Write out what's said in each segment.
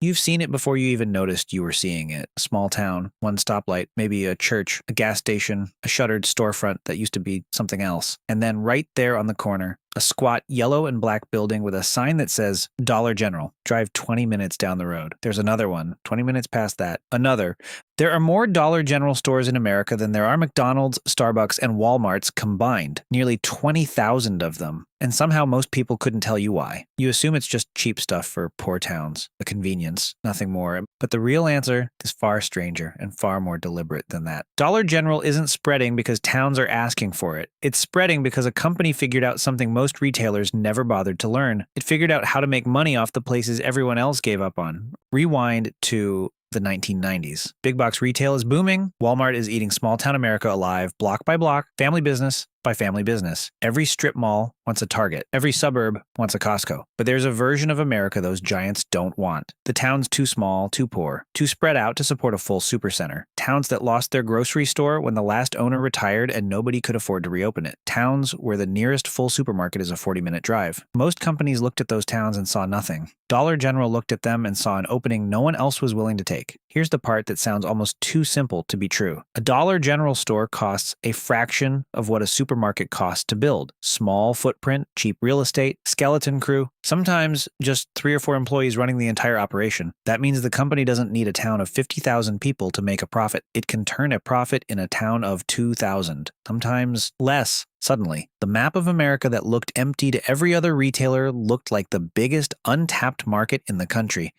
You've seen it before you even noticed you were seeing it. A small town, one stoplight, maybe a church, a gas station, a shuttered storefront that used to be something else. And then right there on the corner, a squat yellow and black building with a sign that says Dollar General. Drive 20 minutes down the road. There's another one. 20 minutes past that. Another. There are more Dollar General stores in America than there are McDonald's, Starbucks, and Walmarts combined. Nearly 20,000 of them. And somehow most people couldn't tell you why. You assume it's just cheap stuff for poor towns, a convenience, nothing more. But the real answer is far stranger and far more deliberate than that. Dollar General isn't spreading because towns are asking for it. It's spreading because a company figured out something most retailers never bothered to learn. It figured out how to make money off the places everyone else gave up on. Rewind to the 1990s. Big box retail is booming. Walmart is eating small town America alive, block by block, family business by family business. Every strip mall wants a Target. Every suburb wants a Costco. But there's a version of America those giants don't want. The towns too small, too poor, too spread out to support a full supercenter. Towns that lost their grocery store when the last owner retired and nobody could afford to reopen it. Towns where the nearest full supermarket is a 40-minute drive. Most companies looked at those towns and saw nothing. Dollar General looked at them and saw an opening no one else was willing to take. Here's the part that sounds almost too simple to be true. A Dollar General store costs a fraction of what a supermarket costs to build. Small footprint, cheap real estate, skeleton crew, sometimes just 3 or 4 employees running the entire operation. That means the company doesn't need a town of 50,000 people to make a profit. It can turn a profit in a town of 2,000, sometimes less. Suddenly, the map of America that looked empty to every other retailer looked like the biggest untapped market in the country.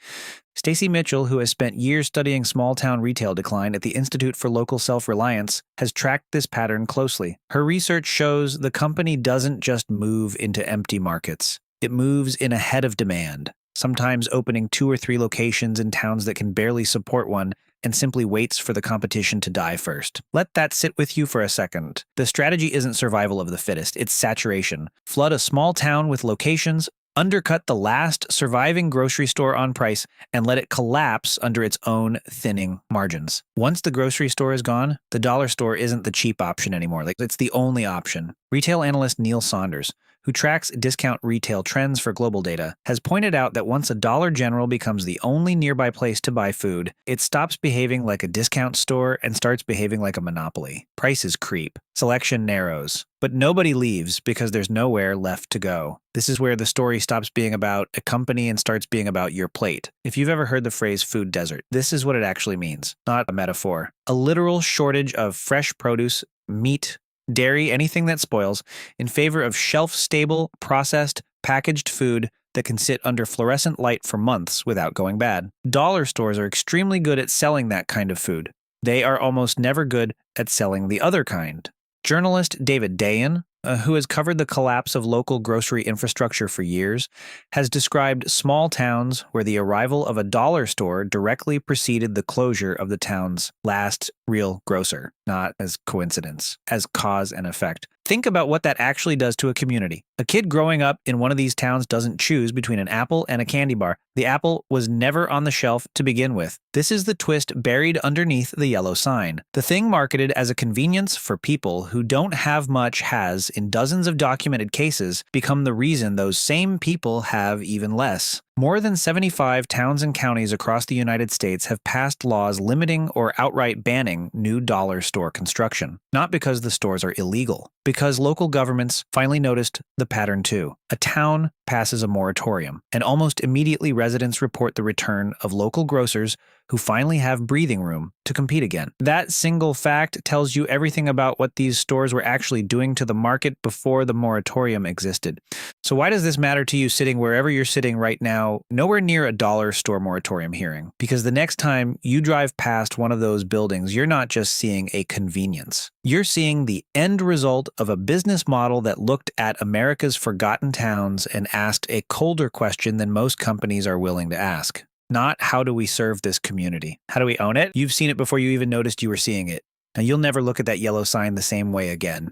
Stacy Mitchell, who has spent years studying small-town retail decline at the Institute for Local Self-Reliance, has tracked this pattern closely. Her research shows the company doesn't just move into empty markets. It moves in ahead of demand, sometimes opening 2 or 3 locations in towns that can barely support one, and simply waits for the competition to die first. Let that sit with you for a second. The strategy isn't survival of the fittest, it's saturation. Flood a small town with locations, undercut the last surviving grocery store on price, and let it collapse under its own thinning margins. Once the grocery store is gone, the dollar store isn't the cheap option anymore. It's the only option. Retail analyst Neil Saunders, who tracks discount retail trends for global data, has pointed out that once a Dollar General becomes the only nearby place to buy food, it stops behaving like a discount store and starts behaving like a monopoly. Prices creep, selection narrows, but nobody leaves because there's nowhere left to go. This is where the story stops being about a company and starts being about your plate. If you've ever heard the phrase food desert, this is what it actually means, not a metaphor. A literal shortage of fresh produce, meat, dairy, anything that spoils, in favor of shelf-stable, processed, packaged food that can sit under fluorescent light for months without going bad. Dollar stores are extremely good at selling that kind of food. They are almost never good at selling the other kind. Journalist David Dayan, who has covered the collapse of local grocery infrastructure for years, has described small towns where the arrival of a dollar store directly preceded the closure of the town's last real grocer, not as coincidence, as cause and effect. Think about what that actually does to a community. A kid growing up in one of these towns doesn't choose between an apple and a candy bar. The apple was never on the shelf to begin with. This is the twist buried underneath the yellow sign. The thing marketed as a convenience for people who don't have much has, in dozens of documented cases, become the reason those same people have even less. More than 75 towns and counties across the United States have passed laws limiting or outright banning new dollar store construction. Not because the stores are illegal, because local governments finally noticed the pattern too. A town passes a moratorium, and almost immediately residents report the return of local grocers who finally have breathing room to compete again. That single fact tells you everything about what these stores were actually doing to the market before the moratorium existed. So why does this matter to you sitting wherever you're sitting right now, nowhere near a dollar store moratorium hearing? Because the next time you drive past one of those buildings, you're not just seeing a convenience. You're seeing the end result of a business model that looked at America's forgotten towns and asked a colder question than most companies are willing to ask. Not how do we serve this community? How do we own it? You've seen it before you even noticed you were seeing it. Now you'll never look at that yellow sign the same way again.